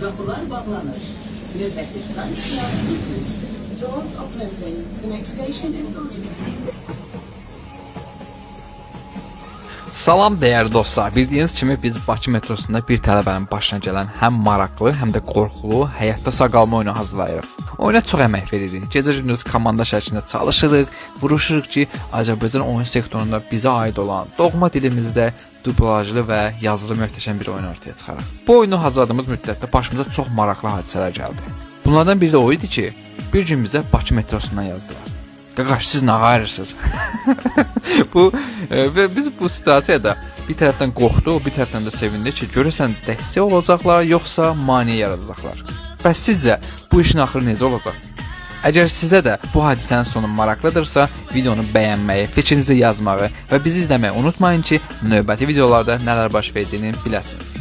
Kapılar bağlanır. Növbəti stansiya Bükük. Doors are closing. The next station is Urduliz. Salam dəyərli dostlar. Bildiyiniz kimi biz Bakı metrosunda bir tələbənin başına gələn həm maraqlı, həm də qorxulu həyatda sağ qalma oyunu hazırlayırıq. Oyuna çox əmək veririk. Gecə-gündüz komanda şəklində çalışırıq, vuruşuruq ki, Azərbaycan oyun sektorunda bizə aid olan doğma dilimizdə dublajlı və yazılı möhtəşəm bir oyun ortaya çıxaraq. Bu oyunu hazırladığımız müddətdə başımıza çox maraqlı hadisələr gəldi. Bunlardan biri də o idi ki, bir gün bizə Bakı metrosundan yazdılar. Qaqaş, siz nə ayırırsınız? Və biz bu situasiyada bir tərəfdən qorxduq, bir tərəfdən də sevindik ki, görəsən dəstək olacaqlar, yoxsa maneə yaradacaqlar. Bəs sizcə bu işin axırı necə olacaq? Əgər sizə də bu hadisənin sonu maraqlıdırsa, videonu bəyənməyi, fikrinizi yazmağı və bizi izləməyi unutmayın ki, növbəti videolarda nələr baş verdiyini biləsiniz.